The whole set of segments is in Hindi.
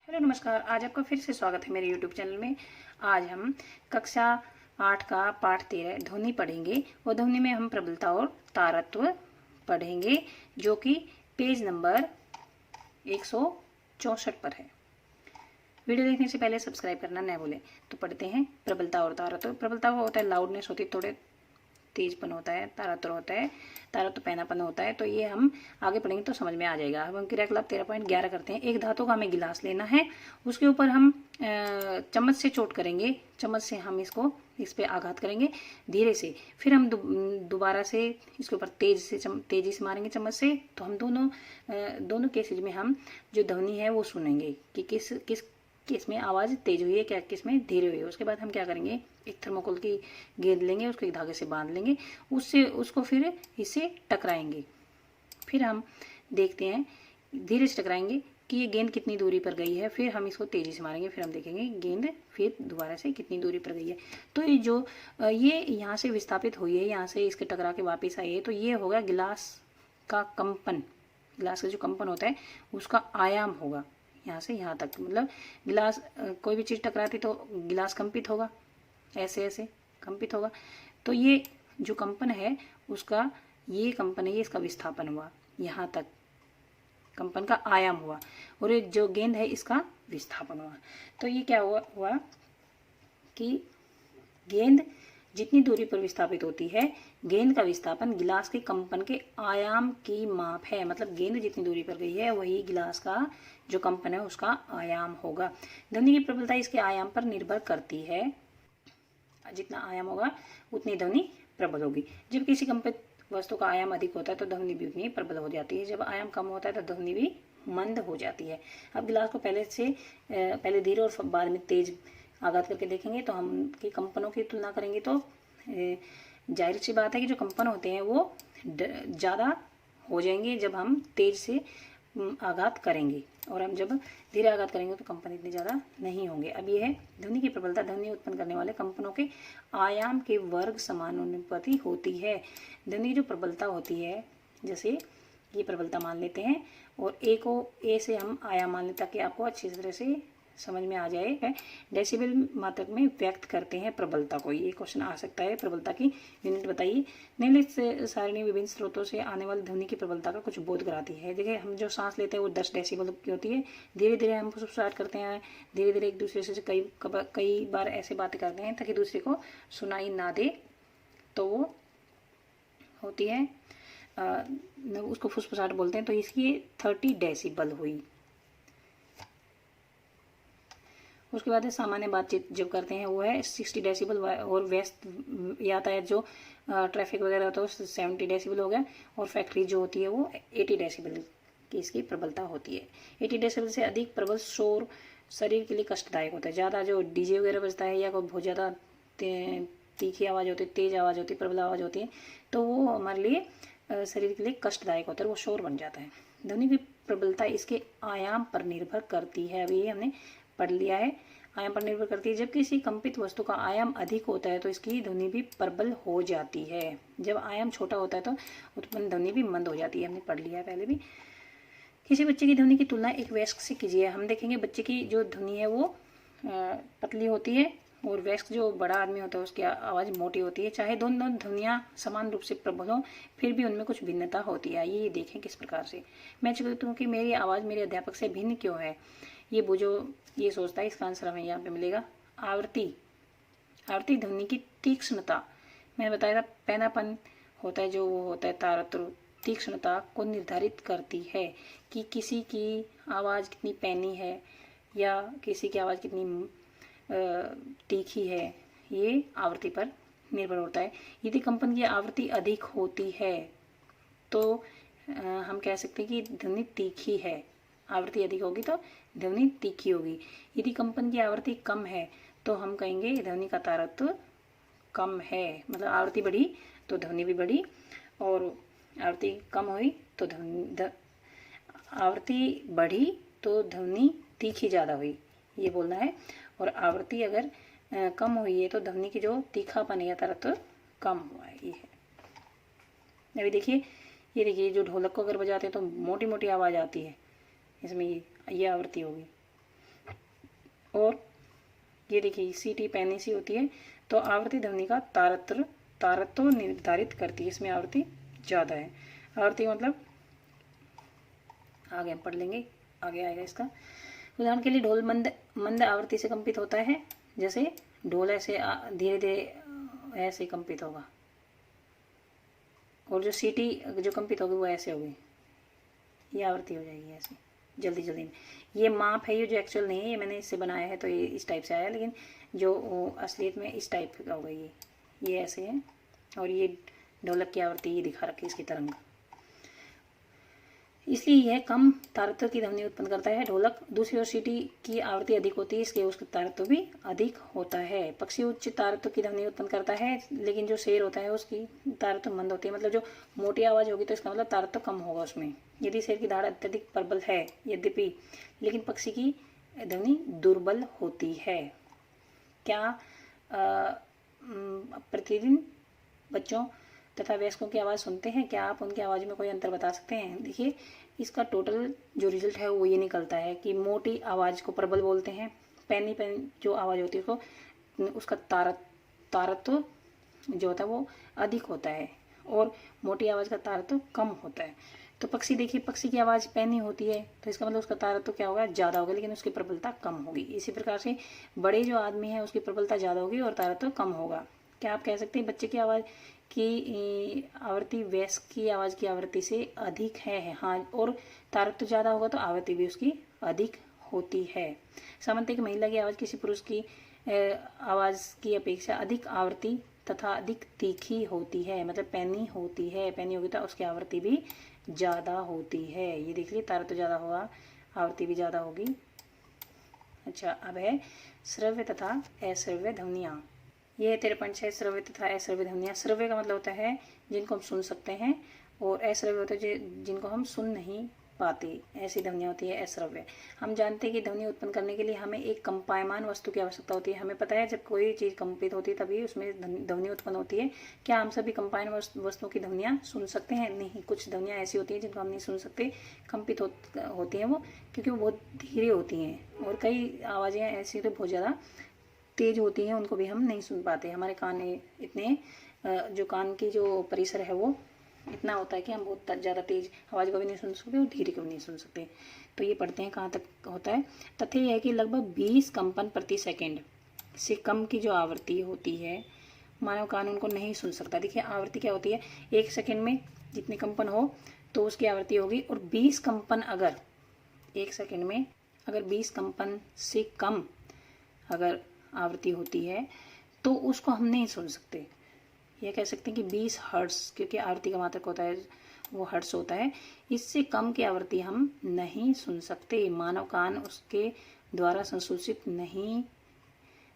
हेलो नमस्कार। आज आपका फिर से स्वागत है मेरे यूट्यूब चैनल में। आज हम कक्षा 8 का पाठ 13 ध्वनि पढ़ेंगे और ध्वनि में हम प्रबलता और तारत्व पढ़ेंगे, जो कि पेज नंबर 164 पर है। वीडियो देखने से पहले सब्सक्राइब करना न भूलें। तो पढ़ते हैं प्रबलता और तारत्व। प्रबलता वो होता है लाउडनेस होती है, थोड़े तेजपन होता है। तारत्व होता है, तारत्व पैनापन होता है। तो ये हम आगे पढ़ेंगे तो समझ में आ जाएगा। अब हम क्रियाकलाप 13.11 करते हैं। एक धातु का हमें गिलास लेना है, उसके ऊपर हम चम्मच से चोट करेंगे। चम्मच से हम इस पे आघात करेंगे धीरे से। फिर हम दोबारा से इसके ऊपर तेजी से मारेंगे चम्मच से। तो हम दोनों केसेज में हम जो ध्वनि है वो सुनेंगे कि किस में आवाज़ तेज हुई है, क्या किस में धीरे हुई है। उसके बाद हम क्या करेंगे, एक थर्मोकोल की गेंद लेंगे, उसको एक धागे से बांध लेंगे, उसको फिर इससे टकराएंगे। फिर हम देखते हैं, धीरे से टकराएंगे कि ये गेंद कितनी दूरी पर गई है। फिर हम इसको तेजी से मारेंगे, फिर हम देखेंगे गेंद फिर दोबारा से कितनी दूरी पर गई है। तो ये यहाँ से विस्थापित हुई है, यहाँ से इसके टकरा के वापस आई है। तो ये होगा गिलास का कंपन। गिलास का जो कंपन होता है उसका आयाम होगा, यहाँ से यहाँ तक। मतलब गिलास, कोई भी चीज़ टकराती तो गिलास कंपित होगा, ऐसे ऐसे कंपित होगा। तो ये जो कंपन है उसका, ये कंपन है, ये इसका विस्थापन हुआ, यहाँ तक कंपन का आयाम हुआ। और ये जो गेंद है इसका विस्थापन हुआ। तो ये क्या हुआ कि गेंद जितनी दूरी पर विस्थापित होती है, गेंद का विस्थापन गिलास के कंपन के आयाम की माप है। मतलब गेंद जितनी दूरी पर गई है वही गिलास का जो कंपन है उसका आयाम होगा। ध्वनि की प्रबलता इसके आयाम पर निर्भर करती है। जितना आयाम होगा उतनी ध्वनि प्रबल होगी। जब किसी कंपित वस्तु का आयाम अधिक होता है तो ध्वनि भी उतनी प्रबल हो जाती है। जब आयाम कम होता है तो ध्वनि भी मंद हो जाती है। अब गिलास को पहले धीरे और बाद में तेज आघात करके देखेंगे तो हम की कंपनों की तुलना करेंगे तो जाहिर सी बात है कि जो कंपन होते हैं वो ज़्यादा हो जाएंगे जब हम तेज से आघात करेंगे, और हम जब धीरे आघात करेंगे तो कंपन इतने ज़्यादा नहीं होंगे। अब ये है ध्वनि की प्रबलता। ध्वनि उत्पन्न करने वाले कंपनों के आयाम के वर्ग समानुपाती होती है। ध्वनि की जो प्रबलता होती है, जैसे ये प्रबलता मान लेते हैं और ए से हम आयाम मान लेते हैं ताकि आपको अच्छी तरह से समझ में आ जाए। डेसिबल मात्रक में व्यक्त करते हैं प्रबलता को। ये क्वेश्चन आ सकता है, प्रबलता की यूनिट बताइए। निम्नलिखित सारणी विभिन्न स्रोतों से आने वाली ध्वनि की प्रबलता का कुछ बोध कराती है। देखिए, हम जो सांस लेते हैं वो 10 डेसिबल की होती है। धीरे धीरे हम फुसफुसाहट करते हैं, धीरे धीरे एक दूसरे से कई बार ऐसे बातें करते हैं ताकि दूसरे को सुनाई ना दे, तो वो होती है उसको फुसफुसाहट बोलते हैं। तो इसकी 30 डेसिबल हुई। उसके बाद सामान्य बातचीत जब करते हैं वो है 60 डेसिबल, और व्यस्त यातायात जो ट्रैफिक वगैरह होता है वो 70 डेसिबल हो गया, और फैक्ट्री जो होती है वो 80 डेसिबल की इसकी प्रबलता होती है। 80 डेसिबल से अधिक प्रबल शोर शरीर के लिए कष्टदायक होता है। ज़्यादा जो डीजे वगैरह बजता है या कोई बहुत ज़्यादा तीखी आवाज़ होती है, तेज़ आवाज़ होती है, प्रबल आवाज़ होती है, तो वो हमारे लिए शरीर के लिए कष्टदायक होता है, वो शोर बन जाता है। ध्वनि की प्रबलता इसके आयाम पर निर्भर करती है। अभी हमने पढ़ लिया है, आयाम पर निर्भर करती है। जब किसी कंपित वस्तु का आयाम अधिक होता है तो इसकी ध्वनि भी प्रबल हो जाती है। जब आयाम छोटा होता है तो उत्पन्न ध्वनि भी मंद हो जाती है। हमने पढ़ लिया है पहले भी। किसी बच्चे की ध्वनि की तुलना एक वयस्क से कीजिए। हम देखेंगे बच्चे की जो ध्वनि है वो पतली होती है, और वयस्क जो बड़ा आदमी होता है उसकी आवाज़ मोटी होती है। चाहे दोनों ध्वनियाँ समान रूप से प्रबल हों, फिर भी उनमें कुछ भिन्नता होती है। ये देखें किस प्रकार से। मैं चाहती हूँ कि मेरी आवाज़ मेरे अध्यापक से भिन्न क्यों है, ये बुझो ये सोचता है। इसका आंसर हमें यहाँ पे मिलेगा। आवृत्ति ध्वनि की तीक्ष्णता। मैंने बताया था पैनापन होता है, जो वो होता है तारत्व, तीक्ष्णता को निर्धारित करती है कि किसी की आवाज़ कितनी पैनी है या किसी की आवाज़ कितनी तीखी है। ये आवृत्ति पर निर्भर होता है। यदि कंपन की आवृत्ति अधिक होती है तो हम कह सकते हैं कि ध्वनि तीखी है। आवृत्ति अधिक होगी तो ध्वनि तीखी होगी। यदि कंपन की आवृत्ति कम है तो हम कहेंगे ध्वनि का तारत्व कम है। मतलब आवृत्ति बढ़ी तो ध्वनि भी बढ़ी, और आवृत्ति कम हुई तो आवृत्ति बढ़ी तो ध्वनि तीखी ज़्यादा हुई, ये बोलना है। और आवृत्ति अगर कम हुई है तो ध्वनि की जो तीखापन है या तारत्व कम हुआ है, ये है। अभी देखिए, ये देखिए, जो ढोलक को अगर बजाते हैं तो मोटी मोटी आवाज़ आती है, इसमें ये आवृत्ति होगी। और ये देखिए सीटी पैनी सी होती है, तो आवृत्ति ध्वनि का तारतम्य निर्धारित करती है। इसमें आवृत्ति ज़्यादा है। आवृत्ति मतलब आगे हम पढ़ लेंगे, आगे आएगा इसका। उदाहरण के लिए ढोल मंद आवृत्ति से कंपित होता है, जैसे ढोल ऐसे धीरे धीरे ऐसे कंपित होगा, और जो सीटी जो कंपित होगी वो ऐसे होगी, ये आवृत्ति हो जाएगी ऐसे जल्दी जल्दी में। ये माप है, ये जो एक्चुअल नहीं है, ये मैंने इससे बनाया है तो ये इस टाइप से आया, लेकिन जो असलियत में इस टाइप का होगा। ये ऐसे है, और ये ढोलक की आवृत्ति ये दिखा रखी है इसकी तरंग। इसलिए यह कम तारत्व की ध्वनि उत्पन्न करता है। ढोलक दूसरी ओर सीटी की आवृत्ति अधिक होती है, इसलिए उसका तारत्व भी अधिक होता है। पक्षी उच्च तारत्व की ध्वनि उत्पन्न करता है, लेकिन जो शेर होता है उसकी तारत्व मंद होती है। मतलब जो मोटी आवाज होगी तो इसका मतलब तारत्व कम होगा उसमें। यदि शेर की धाड़ अत्यधिक प्रबल है यद्यपि, लेकिन पक्षी की ध्वनि दुर्बल होती है। क्या प्रतिदिन बच्चों तथा वयस्कों की आवाज़ सुनते हैं? क्या आप उनकी आवाज़ में कोई अंतर बता सकते हैं? देखिए, इसका टोटल जो रिजल्ट है वो ये निकलता है कि मोटी आवाज़ को प्रबल बोलते हैं, पैनी जो आवाज़ होती है उसको, उसका तारत्व जो होता है वो अधिक होता है, और मोटी आवाज़ का तारत्व कम होता है। तो पक्षी देखिए, पक्षी की आवाज़ पैनी होती है तो इसका मतलब उसका तारत्व क्या होगा, ज़्यादा होगा, लेकिन उसकी प्रबलता कम होगी। इसी प्रकार से बड़े जो आदमी हैं उसकी प्रबलता ज़्यादा होगी और तारत्व कम होगा। क्या आप कह सकते हैं बच्चे की आवाज़ की आवृत्ति वयस्क की आवाज़ की आवृत्ति से अधिक है? हाँ, और तारत्व ज़्यादा होगा तो आवृत्ति भी उसकी अधिक होती है। सामान्यतः एक महिला की आवाज़ किसी पुरुष की आवाज़ की अपेक्षा अधिक आवृत्ति तथा अधिक तीखी होती है, मतलब पैनी होती है। पैनी होगी तो उसकी आवृत्ति भी ज़्यादा होती है। ये देख लीजिए, तारत्व ज़्यादा होगा, आवृत्ति भी ज़्यादा होगी। अच्छा, अब है श्रव्य तथा अश्रव्य ध्वनियाँ। ये है 13.6 श्रव्य तथा अश्रव्य ध्वनियाँ। श्रव्य का मतलब होता है जिनको हम सुन सकते हैं, और अश्रव्य होता है जिनको हम सुन नहीं पाते, ऐसी ध्वनियाँ होती है अश्रव्य। हम जानते हैं कि ध्वनि उत्पन्न करने के लिए हमें एक कंपायमान वस्तु की आवश्यकता होती है। हमें पता है जब कोई चीज़ कंपित होती है तभी उसमें ध्वनि उत्पन्न होती है। क्या हम सभी कंपायमान वस्तुओं की ध्वनियाँ सुन सकते हैं? नहीं, कुछ ध्वनियाँ ऐसी होती हैं जिनको हम नहीं सुन सकते, कंपित होती हैं वो, क्योंकि वो बहुत धीरे होती हैं, और कई आवाज़ें ऐसी तो बहुत ज़्यादा तेज होती हैं, उनको भी हम नहीं सुन पाते। हमारे कान इतने जो कान की जो परिसर है वो इतना होता है कि हम बहुत ज़्यादा तेज आवाज़ को भी नहीं सुन सकते और धीरे को भी नहीं सुन सकते। तो ये पढ़ते हैं कहाँ तक होता है। तथ्य यह है कि लगभग 20 कंपन प्रति सेकंड से कम की जो आवृत्ति होती है मानव कान उनको नहीं सुन सकता। देखिए, आवृत्ति क्या होती है, 1 सेकंड में जितने कंपन हो तो उसकी आवृत्ति होगी, और 20 कंपन अगर 1 सेकंड में अगर 20 कंपन से कम अगर आवृत्ति होती है तो उसको हम नहीं सुन सकते। यह कह सकते हैं कि 20 हर्ट्ज, क्योंकि आवृत्ति का मात्रक होता है वो हर्ट्ज होता है, इससे कम की आवृत्ति हम नहीं सुन सकते। मानव कान उसके द्वारा संसूचित नहीं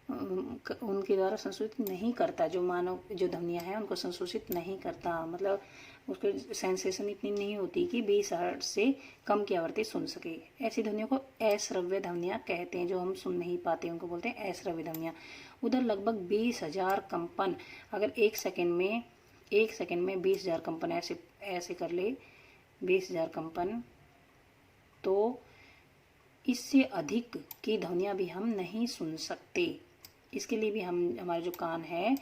उनके द्वारा संसूचित नहीं करता, जो मानव जो ध्वनियाँ हैं उनको संसूचित नहीं करता, मतलब उसके सेंसेशन इतनी नहीं होती कि 20 हर्ट्ज से कम की आवृत्ति सुन सके। ऐसी ध्वनियों को अश्रव्य ध्वनियाँ कहते हैं, जो हम सुन नहीं पाते उनको बोलते हैं अश्रव्य ध्वनियाँ। उधर लगभग 20,000 कंपन अगर 1 सेकंड में 20,000 कंपन ऐसे कर ले, 20,000 कंपन, तो इससे अधिक की ध्वनियाँ भी हम नहीं सुन सकते। इसके लिए भी हमारे जो कान है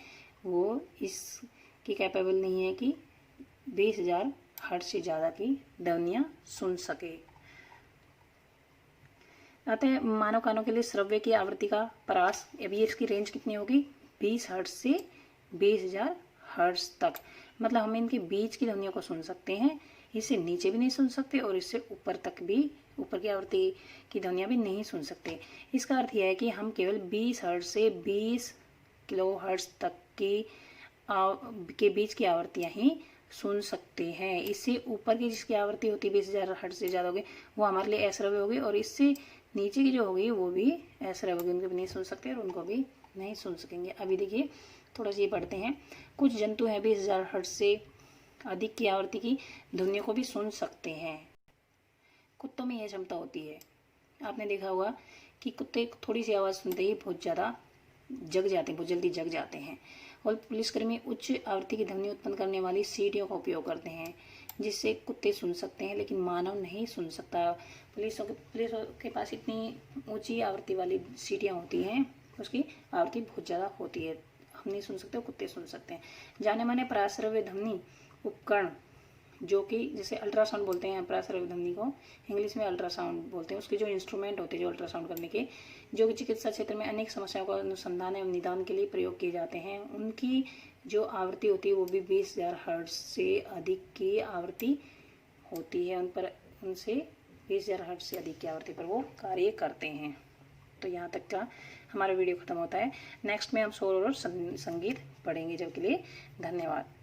वो इसकी कैपेबल नहीं है कि 20,000 हर्ट्ज से ज़्यादा की ध्वनियाँ सुन सके। अतः मानव कानों के लिए श्रव्य की आवृत्ति का परास, अभी इसकी रेंज कितनी होगी, 20 हर्ट्ज से 20,000 हर्ट्ज तक। मतलब हम इनके बीच की ध्वनियों को सुन सकते हैं, इससे नीचे भी नहीं सुन सकते और इससे ऊपर तक भी, ऊपर की आवृत्ति की ध्वनियाँ भी नहीं सुन सकते। इसका अर्थ यह है कि हम केवल 20 हर्ट्ज से 20 किलो हर्ट्ज तक के बीच की आवृत्तियाँ ही सुन सकते हैं। इससे ऊपर की जिसकी आवृत्ति होती है 20,000 हर्ट्ज से ज़्यादा होगी वो हमारे लिए अश्रव्य होगी, और इससे नीचे की जो होगी वो भी अश्रव्य होगी, उनको भी नहीं सुन सकते और उनको भी नहीं सुन सकेंगे। अभी देखिए थोड़ा सा ये पढ़ते हैं। कुछ जंतु हैं 20,000 हर्ट्ज से अधिक की आवृत्ति की ध्वनियों को भी सुन सकते हैं। कुत्तों में यह क्षमता होती है। आपने देखा होगा कि कुत्ते थोड़ी सी आवाज़ सुनते ही बहुत ज़्यादा जग जाते हैं, बहुत जल्दी जग जाते हैं। और पुलिसकर्मी उच्च आवृत्ति की ध्वनि उत्पन्न करने वाली सीटियों का उपयोग करते हैं। जिससे कुत्ते सुन सकते हैं लेकिन मानव नहीं सुन सकता। पुलिसों के पास इतनी ऊंची आवृत्ति वाली सीटियाँ होती हैं, उसकी आवृत्ति बहुत ज़्यादा होती है, हम नहीं सुन सकते, कुत्ते सुन सकते हैं। जाने माने पराश्रव्य ध्वनि उपकरण जो कि जैसे अल्ट्रासाउंड बोलते हैं, पराश्रव्य ध्वनि को इंग्लिश में अल्ट्रासाउंड बोलते हैं, उसके जो इंस्ट्रूमेंट होते हैं जो अल्ट्रासाउंड करने के, जो कि चिकित्सा क्षेत्र में अनेक समस्याओं का अनुसंधान एवं निदान के लिए प्रयोग किए जाते हैं, उनकी जो आवृत्ति होती है वो भी 20,000 हर्ट्ज से अधिक की आवृत्ति होती है। उनसे 20,000 हर्ट्ज से अधिक की आवृत्ति पर वो कार्य करते हैं। तो यहाँ तक का हमारा वीडियो खत्म होता है। नेक्स्ट में हम शोर और संगीत पढ़ेंगे। जब के लिए धन्यवाद।